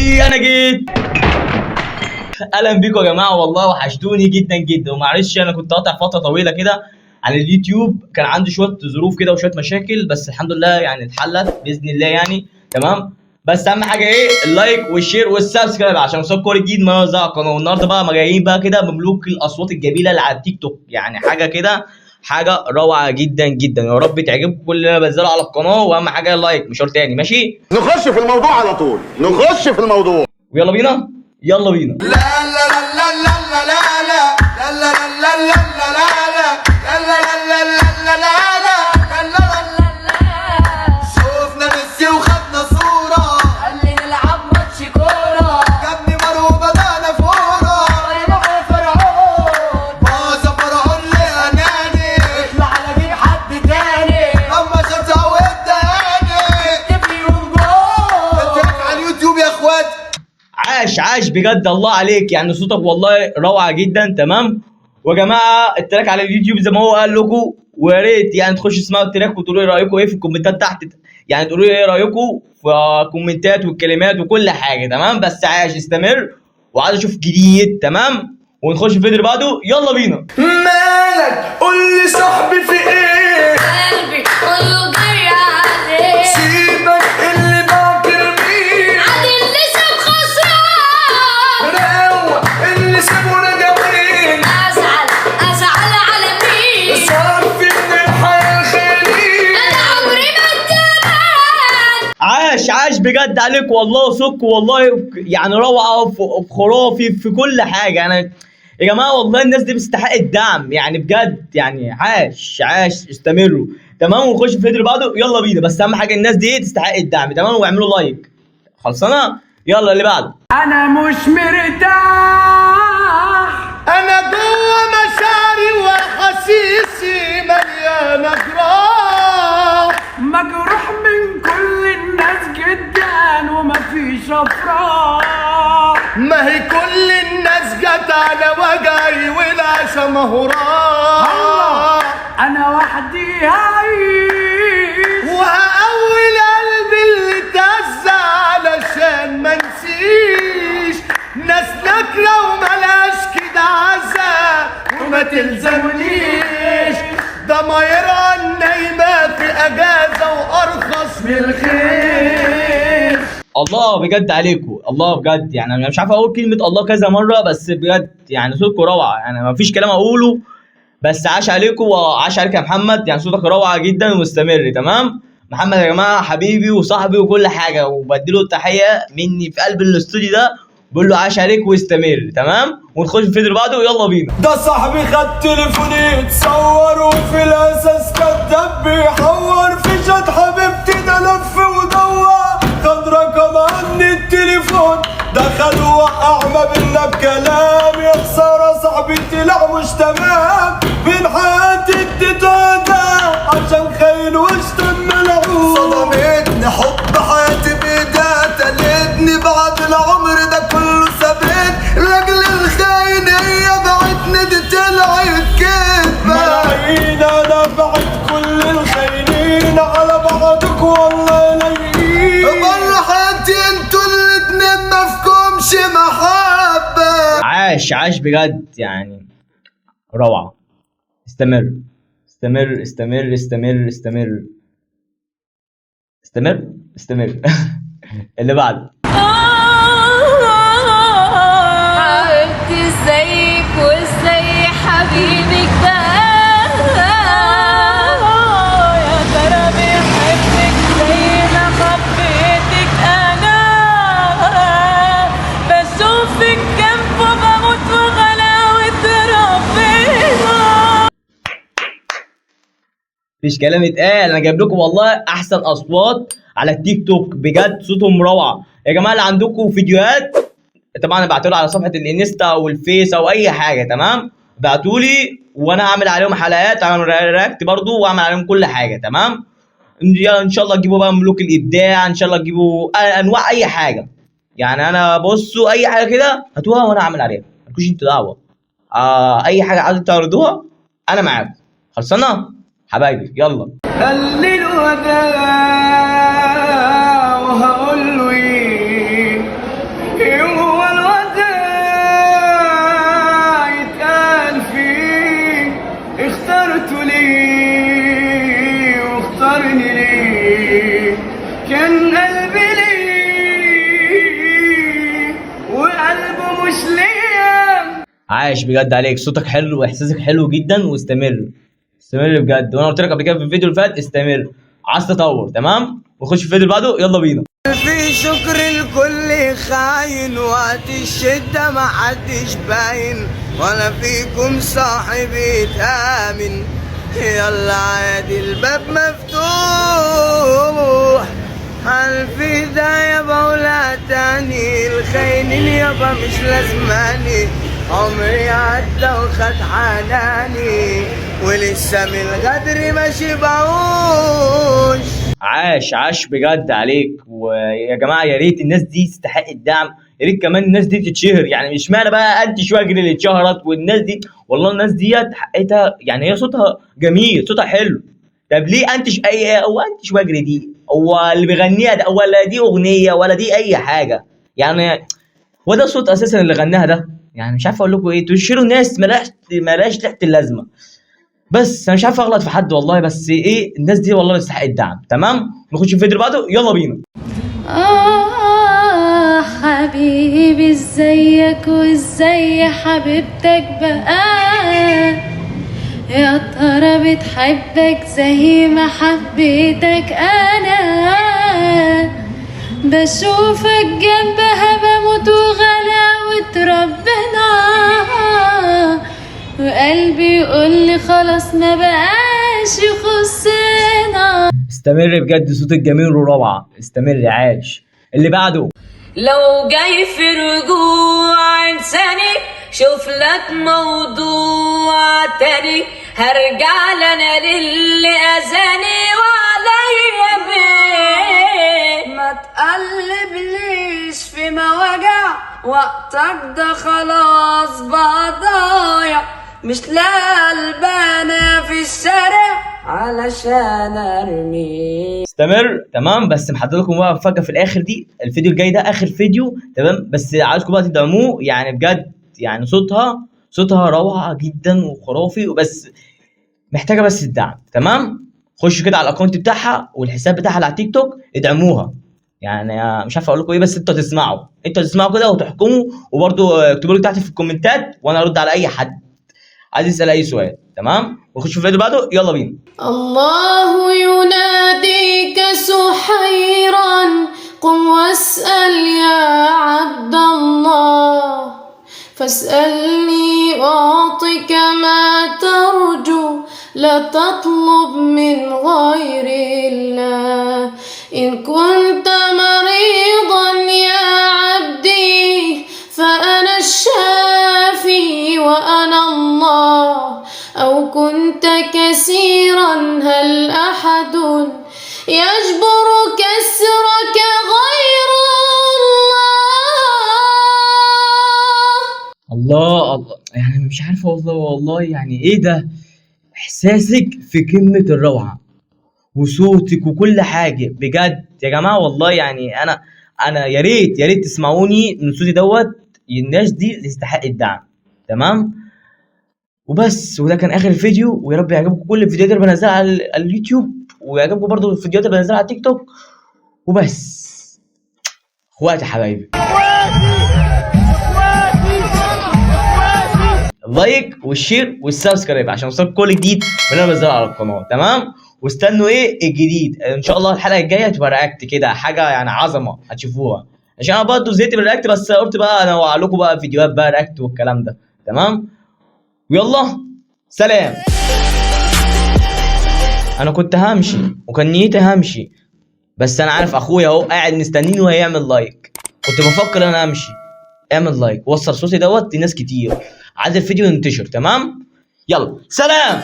حبايبي انا جيت. اهلا بيكم يا جماعه، والله وحشتوني جدا جدا، ومعلش انا كنت قاطع فتره طويله كده عن اليوتيوب، كان عندي شويه ظروف كده وشويه مشاكل، بس الحمد لله يعني اتحلت باذن الله يعني. تمام. بس اهم حاجه ايه؟ اللايك والشير والسبسكرايب عشان يوصلكم كل جديد ما يوزع القناه. والنهارده بقى ما جايين بقى كده بملوك الاصوات الجميله اللي على التيك توك، يعني حاجه كده حاجه روعه جدا جدا. يا رب تعجبكم كل اللي انا بنزله على القناه، واهم حاجه اللايك مش تاني. ماشي، نخش في الموضوع على طول، نخش في الموضوع. ويلا بينا يلا بينا. لا لا لا لا لا لا لا لا لا لا لا لا لا شوفنا ميسي وخدنا صورة، خلي نلعب ماتش كورة، جابني مارو وبدأنا فورة، ونروح لفرعون، باظة فرعون لأناني، اطلع على جيب حد تاني، لما شفتها واداني، اكتب لي جول، اشترك على اليوتيوب يا اخواتي. عاش بجد، الله عليك، يعني صوتك والله روعه جدا. تمام. ويا جماعه التراك على اليوتيوب زي ما هو قال لكم، ويا ريت يعني تخشوا تسمعوا التراك وتقولوا لي رايكم ايه في الكومنتات تحت، يعني تقولوا لي ايه رايكم في الكومنتات والكلمات وكل حاجه. تمام. بس عاش، استمر وعايز اشوف جديد. تمام. ونخش في الفيديو اللي بعده، يلا بينا. مالك قول لي صاحبي في ايه؟ قلبي كله جري عليه، سيبك اللي باعك ارميه، عادي اللي ساب خسران، روق اللي سابوا راجعين، ازعل على مين؟ صفي من الحياة الخيالية. انا عمري ما اتجبت، عاش بجد عليك والله، صك والله يعني روعه خرافي في كل حاجه. انا يا جماعه والله الناس دي بتستحق الدعم يعني بجد، يعني عاش استمروا. تمام. ونخش في الفيديو اللي بعده، يلا بينا. بس اهم حاجه الناس دي تستحق الدعم. تمام. واعملوا لايك. خلصانه. يلا اللي بعده. أنا مش مرتاح، أنا جوا مشاعري وأحاسيسي مليانة جراح، مجروح من كل الناس جدا ومفيش أفراح. ما هي كل الناس جت على وجعي والعشا ما هو راح، أنا وحدي هعيش، وهقول قلبي اللي اتهزى علشان ما نسيش ناس ناكلة وملاش كده عزا وما تلزمنيش، ضمايرها النايمة في أجازة وأرخص من الخير. الله بجد عليكم، الله بجد، يعني انا مش عارف اقول كلمه الله كذا مره، بس بجد يعني صوتكم روعه، يعني ما فيش كلام اقوله. بس عاش عليكم وعاش عليك يا محمد، يعني صوتك روعه جدا ومستمر. تمام. محمد يا جماعه حبيبي وصاحبي وكل حاجه، وبديله التحيه مني في قلب الاستوديو ده، بقول له عاش عليك واستمر. تمام. ونخش في الفيديو اللي بعده، يلا بينا. ده صاحبي خد تليفوني يتصور وفي الاساس كداب بيحور، في شات حبيبتي ده لف ودور، خد رقم عني التليفون دخل وقع ما بينا بكلام، يا خساره صاحبي طلع مش تمام، بين حياتي اديته ده عشان خاين واشتم ملعون، صدمتني حب حياتي بايدها تلتني بعد العمر ده كله سابت، راجل الخاين هي بعتني دي طلعت كدبه، ملاعين انا بعت كل الخاينين على بعضك والله لايقين، بره حياتي انتوا الاتنين مفكمش محبه. عاش بجد، يعني روعه. استمر اللي بعده. حبيبتي ازيك وازاي حبيبك ده، يا ترى بيحبك زي ما حبيتك انا، بشوفك جنبه بموت وغلاوة ربنا. مفيش كلام اتقال، انا جايب لكم والله احسن اصوات على التيك توك، بجد صوتهم روعه. يا جماعه اللي عندكم فيديوهات طبعا ابعتوا لي على صفحه الانستا او الفيس او اي حاجه. تمام. ابعتوا لي وانا هعمل عليهم حلقات، اعمل رياكت برضو واعمل عليهم كل حاجه. تمام. ان شاء الله تجيبوا بقى ملوك الابداع، ان شاء الله تجيبوا انواع اي حاجه، يعني انا بصوا اي حاجه كده هاتوها وانا اعمل عليها، مالكوش انتوا دعوه. اي حاجه عايزين تعرضوها انا معاكم. خلصانه حبايبي. يلا. خلي الوداع وهقول له ايه، من قلبي ليه وقلبه مش ليا. عايش بجد عليك، صوتك حلو واحساسك حلو جدا، واستمر استمر بجد. وانا قلت لك قبل كده في الفيديو اللي فات استمر، عايز تطور تمام. ونخش في الفيديو اللي بعده، يلا بينا. في شكر الكل خاين، وقت الشدة محدش باين، ولا فيكم صاحب يتآمن. يلا عادي الباب مفتوح، في ده يابا ولا تاني، الخاينين يابا مش لازماني، عمري عدى وخد حناني، ولسه من الغدر ما شبعوش. عاش بجد عليك. ويا جماعه يا ريت الناس دي تستحق الدعم، يا ريت كمان الناس دي تتشهر. يعني مش معنى بقى انت شواجر اللي اتشهرت والناس دي، والله الناس ديت حقتها، يعني هي صوتها جميل، صوتها حلو. طب ليه انتش اي او انت شواجر دي، هو اللي بيغنيها ده، ولا دي اغنيه ولا دي اي حاجه؟ يعني هو ده الصوت اساسا اللي غناها ده. يعني مش عارف اقول لكم ايه، تشيروا الناس ملاش تحت اللازمه. بس انا مش عارف اغلط في حد والله، بس ايه الناس دي والله تستحق الدعم تمام. نخش في الفيديو اللي بعده، يلا بينا. حبيبي ازيك وازاي حبيبتك بقى، يا ترى بتحبك زي ما حبيتك انا، بشوفك جنبها بموت وغلاوة ربنا، وقلبي يقولي خلاص ما بقاش يخصنا. استمر بجد، صوتك جميل وروعه، استمر عاش. اللي بعده، لو جاي في رجوع انساني شوف لك موضوع تاني، هرجع لنا للي اذاني وعليا بيه. ما تقلبليش في مواجع، وقتك ده خلاص بقى ضايع، مش لقلبانة في الشارع علشان ارمي. استمر تمام. بس محضر لكم بقى مفاجاه في الاخر دي، الفيديو الجاي ده اخر فيديو تمام. بس عايزكم بقى تدعموه، يعني بجد يعني صوتها روعه جدا وخرافي، وبس محتاجه بس الدعم تمام. خشوا كده على الاكونت بتاعها والحساب بتاعها على تيك توك، ادعموها. يعني مش عارف اقول لكم ايه، بس انتوا هتسمعوا كده وتحكموا. وبرده اكتبوا لي تحت في الكومنتات وانا ارد على اي حد عايز يسال اي سؤال تمام. ونخش في الفيديو اللي بعده، يلا بينا. الله يناديك سحيرا، قم واسأل يا عبد الله، فاسألني أعطك ما ترجو، لا تطلب من غير الله. إن كنت مريضا يا عبدي فأنا الشافي وأنا الله، أو كنت كسيرا هل أحد يجبر كسرك غير الله. الله يعني مش عارف والله يعني ايه ده. احساسك في قمه الروعه، وصوتك وكل حاجه بجد يا جماعه. والله يعني انا يا ريت تسمعوني من صوتي دوت. الناس دي تستحق الدعم تمام. وبس، وده كان اخر فيديو، ويا رب يعجبكم كل الفيديوهات اللي بنزلها على اليوتيوب، ويعجبكم برضو الفيديوهات اللي بنزلها على تيك توك. وبس اخواتي حبايبي، اللايك والشير والسبسكرايب عشان يوصلكم كل جديد من اللي انا بنزله على القناه تمام. واستنوا ايه الجديد ان شاء الله. الحلقه الجايه هتبقى رياكت كده، حاجه يعني عظمه هتشوفوها، عشان انا برضه زهقت من الرياكت. بس قلت بقى انوع لكم بقى فيديوهات بقى رياكت والكلام ده تمام. ويلا سلام. انا كنت همشي وكان نيتي همشي، بس انا عارف اخويا اهو قاعد مستنيني وهيعمل لايك. كنت بفكر انا امشي. اعمل لايك، وصل صوتي دوت لناس كتير، عايز الفيديو ينتشر تمام. يلا سلام.